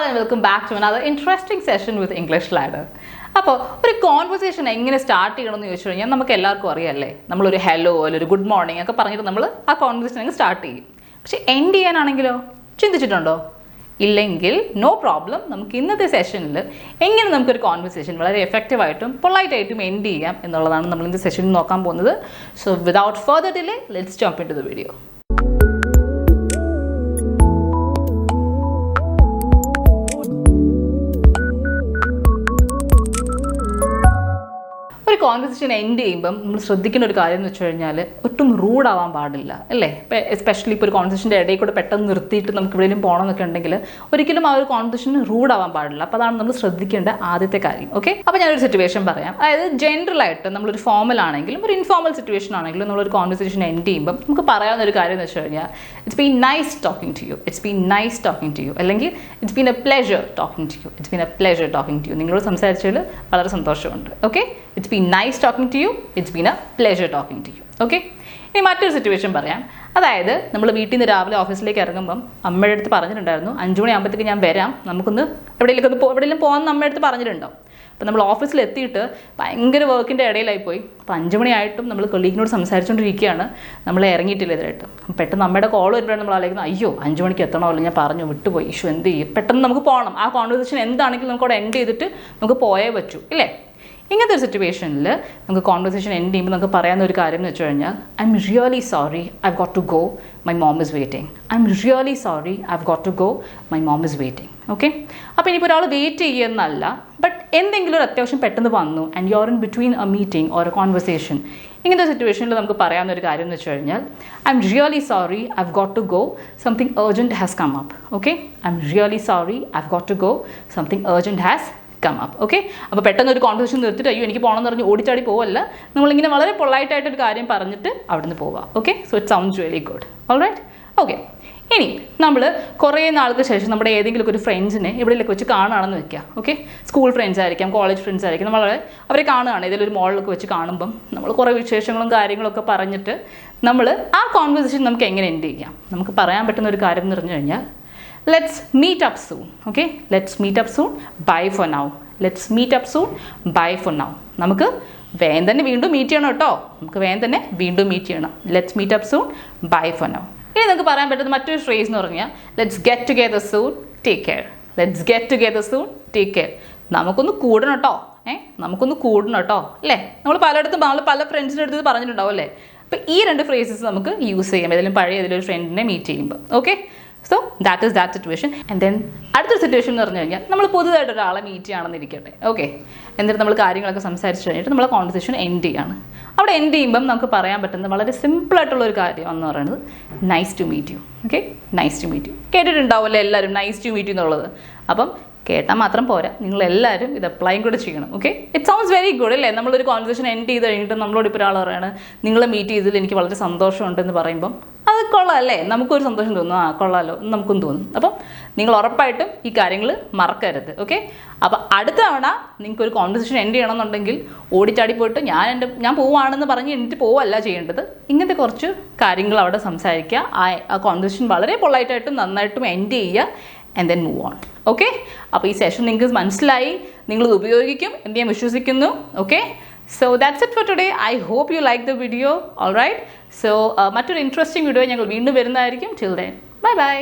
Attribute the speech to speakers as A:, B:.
A: and welcome back to another interesting session with English Ladder. അപ്പോൾ ഒരു conversation എങ്ങനെ start ചെയ്യണമെന്ന് ചോദിച്ചു കഴിഞ്ഞാൽ നമുക്ക് എല്ലാവർക്കും അറിയാമല്ലേ, നമ്മളൊരു ഹലോ അല്ലെങ്കിൽ ഒരു ഗുഡ് മോർണിംഗ് ഒക്കെ പറഞ്ഞിട്ട് നമ്മൾ ആ കോൺവെർസേഷൻ അങ്ങ് സ്റ്റാർട്ട് ചെയ്യും. പക്ഷേ എൻഡ് ചെയ്യാനാണെങ്കിലോ ചിന്തിച്ചിട്ടുണ്ടോ? ഇല്ലെങ്കിൽ നോ പ്രോബ്ലം. നമുക്ക് ഇന്നത്തെ സെഷനിൽ എങ്ങനെ നമുക്കൊരു കോൺവെർസേഷൻ വളരെ എഫക്റ്റീവായിട്ടും പൊളൈറ്റായിട്ടും എൻഡ് ചെയ്യാം എന്നുള്ളതാണ് നമ്മൾ ഇന്നത്തെ സെഷനിൽ നോക്കാൻ പോകുന്നത്. So without further delay let's jump into the video. ഒരു കോൺവെർസേഷൻ എൻഡ് ചെയ്യുമ്പം നമ്മൾ ശ്രദ്ധിക്കേണ്ട ഒരു കാര്യം എന്ന് വെച്ച് കഴിഞ്ഞാൽ ഒട്ടും റൂഡാവാൻ പാടില്ല അല്ലേ. ഇപ്പോൾ എസ്പെഷ്യലി ഇപ്പോൾ ഒരു കോൺവെർസേഷൻ്റെ ഇടയിൽ കൂടെ പെട്ടെന്ന് നിർത്തിയിട്ട് നമുക്ക് എവിടെയെങ്കിലും പോകണം എന്നൊക്കെ ഉണ്ടെങ്കിൽ ഒരിക്കലും ആ ഒരു കോൺവെർസേഷൻ റൂഡാവാൻ പാടില്ല. അപ്പോൾ അതാണ് നമ്മൾ ശ്രദ്ധിക്കേണ്ട ആദ്യത്തെ കാര്യം. ഓക്കെ, അപ്പോൾ ഞാനൊരു സിറ്റുവേഷൻ പറയാം. അതായത് ജനറലായിട്ട് നമ്മളൊരു ഫോമൽ ആണെങ്കിലും ഒരു ഇൻഫോർമൽ സിറ്റുവേഷൻ ആണെങ്കിലും നമ്മളൊരു കോൺവെർസേഷൻ എൻഡ് ചെയ്യുമ്പം നമുക്ക് പറയാവുന്ന ഒരു കാര്യം എന്ന് വെച്ച് കഴിഞ്ഞാൽ it's been nice talking to you, it's been nice talking to you, അല്ലെങ്കിൽ it's been a pleasure talking to you, it's been a pleasure talking to you. നിങ്ങളോട് സംസാരിച്ചതിൽ വളരെ സന്തോഷമുണ്ട്. Okay, it's been nice talking to you, it's been a pleasure talking to you. Okay, ഇനി മറ്റൊരു situation പറയാം. അതായത് നമ്മൾ വീട്ടിൽ നിന്ന് രാവിലെ ഓഫീസിലേക്ക് ഇറങ്ങുമ്പം അമ്മയുടെ അടുത്ത് പറഞ്ഞിട്ടുണ്ടായിരുന്നു 5 മണിയാകുമ്പോഴത്തേക്ക് ഞാൻ വരാം, നമുക്കൊന്ന് എവിടെയെങ്കിലും പോകാമെന്ന് അമ്മയുടെ അടുത്ത് പറഞ്ഞിട്ടുണ്ടാവും. അപ്പോൾ നമ്മൾ ഓഫീസിൽ എത്തിയിട്ട് ഭയങ്കര വർക്കിൻ്റെ ഇടയിലായി പോയി. അപ്പോൾ 5 മണിയായിട്ടും നമ്മൾ കൊളീഗിനോട് സംസാരിച്ചുകൊണ്ടിരിക്കുകയാണ്, നമ്മൾ ഇറങ്ങിയിട്ടില്ല ഇതായിട്ട്. പെട്ടെന്ന് അമ്മയുടെ കോൾ വരുമ്പോഴാണ് നമ്മൾ ആലോചിക്കുന്നത്, അയ്യോ 5 മണിക്ക് എത്തണമല്ലോ, ഞാൻ പറഞ്ഞു വിട്ടുപോയി, ഇഷ്യൂ എന്ത് ചെയ്യും, പെട്ടെന്ന് നമുക്ക് പോകണം. ആ കോൺവെർസേഷൻ എന്താണെങ്കിലും നമുക്ക് അവിടെ എൻഡ് ചെയ്തിട്ട് നമുക്ക് പോയേ പറ്റൂ ഇല്ലേ. ഇങ്ങനത്തെ ഒരു സിറ്റുവേഷനിൽ നമുക്ക് കോൺവെർസേഷൻ എൻഡ് ചെയ്യുമ്പോൾ നമുക്ക് പറയാവുന്ന ഒരു കാര്യം എന്ന് വെച്ച് കഴിഞ്ഞാൽ I'm really sorry, I got to go, my mom is waiting. I'm really sorry, I got to go, my mom is waiting. Okay, അപ്പോൾ ഇനിയിപ്പോൾ ഒരാൾ വെയിറ്റ് ചെയ്യുന്നതല്ല, ബട്ട് എന്തെങ്കിലും ഒരു അത്യാവശ്യം പെട്ടെന്ന് വന്നു and you are in between a meeting or a conversation. ഇങ്ങനത്തെ സിറ്റുവേഷനിൽ നമുക്ക് പറയാവുന്ന ഒരു കാര്യം എന്ന് വെച്ച് കഴിഞ്ഞാൽ I'm really sorry, I got to go, something urgent has come up. Okay, I'm really sorry, I got to go, something urgent has come up. Okay, അപ്പോൾ പെട്ടെന്ന് ഒരു കോൺവെർസേഷൻ നിർത്തിയിട്ട് അയ്യോ എനിക്ക് പോകണമെന്ന് പറഞ്ഞ് ഓടിച്ചാടി പോവല്ല, നമ്മളിങ്ങനെ വളരെ പൊളൈറ്റായിട്ടൊരു കാര്യം പറഞ്ഞിട്ട് അവിടെ നിന്ന് പോവുക. Okay, so it sounds really good. Alright. Okay, ഇനി നമ്മൾ കുറേ നാൾക്ക് ശേഷം നമ്മുടെ ഏതെങ്കിലും ഒരു ഫ്രണ്ട്സിനെ എവിടെയൊക്കെ വെച്ച് കാണുകയാണെന്ന് വെക്കുക. ഓക്കെ, സ്കൂൾ ഫ്രണ്ട്സ് ആയിരിക്കാം, കോളേജ് ഫ്രണ്ട്സ് ആയിരിക്കും, നമ്മൾ അവരെ കാണുകയാണ് ഏതെങ്കിലും ഒരു മോളിലൊക്കെ വെച്ച് കാണുമ്പം നമ്മൾ കുറേ വിശേഷങ്ങളും കാര്യങ്ങളൊക്കെ പറഞ്ഞിട്ട് നമ്മൾ ആ കോൺവെർസേഷൻ നമുക്ക് എങ്ങനെ എൻഡ് ചെയ്യാം. നമുക്ക് പറയാൻ പറ്റുന്ന ഒരു കാര്യം എന്ന് പറഞ്ഞു കഴിഞ്ഞാൽ let's meet up soon. Okay, let's meet up soon, bye for now. Let's meet up soon, bye for now. നമുക്ക് വേഗം തന്നെ വീണ്ടും മീറ്റ് ചെയ്യണം കേട്ടോ, നമുക്ക് വേഗം തന്നെ വീണ്ടും മീറ്റ് ചെയ്യണം. let's meet up soon, bye for now. ഇനി നമുക്ക് പറയാൻ പറ്റുന്ന മറ്റൊരു ഫ്രേസ് എന്ന് പറഞ്ഞാൽ let's get together soon, take care. let's get together soon, take care. നമുക്കൊന്ന് കൂടണം കേട്ടോ, നമുക്കൊന്ന് കൂടണം കേട്ടോ അല്ലേ. നമ്മൾ പലയിടത്തും പല ഫ്രണ്ട്സിൻ്റെ അടുത്ത് പറഞ്ഞിട്ടുണ്ടാവും അല്ലേ. അപ്പോൾ ഈ 2 ഫ്രേസസ് നമുക്ക് യൂസ് ചെയ്യാം ഏതെങ്കിലും പഴയ ഏതെങ്കിലും ഒരു ഫ്രണ്ടിനെ മീറ്റ് ചെയ്യുമ്പോൾ. Okay, so that is that situation. And then അടുത്തൊരു സിറ്റുവേഷൻ എന്ന് പറഞ്ഞു കഴിഞ്ഞാൽ നമ്മൾ പുതുതായിട്ട് ഒരാളെ മീറ്റ് ചെയ്യുകയാണെന്ന് ഇരിക്കട്ടെ. ഓക്കെ, എന്നിട്ട് നമ്മൾ കാര്യങ്ങളൊക്കെ സംസാരിച്ച് കഴിഞ്ഞിട്ട് നമ്മൾ കോൺവെർസേഷൻ എൻഡ് ചെയ്യാണ്. അവിടെ എൻഡ് ചെയ്യുമ്പം നമുക്ക് പറയാൻ പറ്റുന്ന വളരെ സിമ്പിളായിട്ടുള്ളൊരു കാര്യം എന്ന് പറയുന്നത് nice to meet you. Okay, nice to meet you കേട്ടിട്ടുണ്ടാവുമല്ലോ എല്ലാവരും, നൈസ് ടു മീറ്റ് യു എന്നുള്ളത്. അപ്പം കേട്ടാൽ മാത്രം പോരാ, നിങ്ങളെല്ലാവരും ഇത് അപ്ലൈയും കൂടെ ചെയ്യണം. Okay, it sounds very good അല്ലേ. നമ്മളൊരു കോൺവെർസേഷൻ എൻഡ് ചെയ്ത് കഴിഞ്ഞിട്ട് നമ്മളോട് ഇപ്പോൾ ഒരാൾ പറയുകയാണ് നിങ്ങളെ മീറ്റ് ചെയ്തതിൽ എനിക്ക് വളരെ സന്തോഷമുണ്ടെന്ന് പറയുമ്പം അത് കൊള്ളാം അല്ലേ, നമുക്കൊരു സന്തോഷം തോന്നും, ആ കൊള്ളാമല്ലോ നമുക്കും തോന്നും. അപ്പം നിങ്ങൾ ഉറപ്പായിട്ടും ഈ കാര്യങ്ങൾ മറക്കരുത്. ഓക്കെ, അപ്പോൾ അടുത്ത തവണ നിങ്ങൾക്കൊരു കോൺവെർസേഷൻ എൻഡ് ചെയ്യണമെന്നുണ്ടെങ്കിൽ ഓടിച്ചാടി പോയിട്ട് ഞാൻ പോവുകയാണെന്ന് പറഞ്ഞ് എന്നിട്ട് പോവല്ല ചെയ്യേണ്ടത്. ഇങ്ങനത്തെ കുറച്ച് കാര്യങ്ങൾ അവിടെ സംസാരിക്കുക, ആ കോൺവെർസേഷൻ വളരെ പൊളൈറ്റായിട്ടും നന്നായിട്ടും എൻഡ് ചെയ്യുക and then move on. Okay, അപ്പോൾ ഈ സെഷൻ നിങ്ങൾക്ക് മനസ്സിലായി, നിങ്ങളിത് ഉപയോഗിക്കും എന്ന് ഞാൻ വിശ്വസിക്കുന്നു. Okay, so that's it for today. I hope you like the video. All right, so മറ്റൊരു ഇൻട്രസ്റ്റിംഗ് വീഡിയോ ഞങ്ങൾ വീണ്ടും വരുന്നതായിരിക്കും. Till then bye by.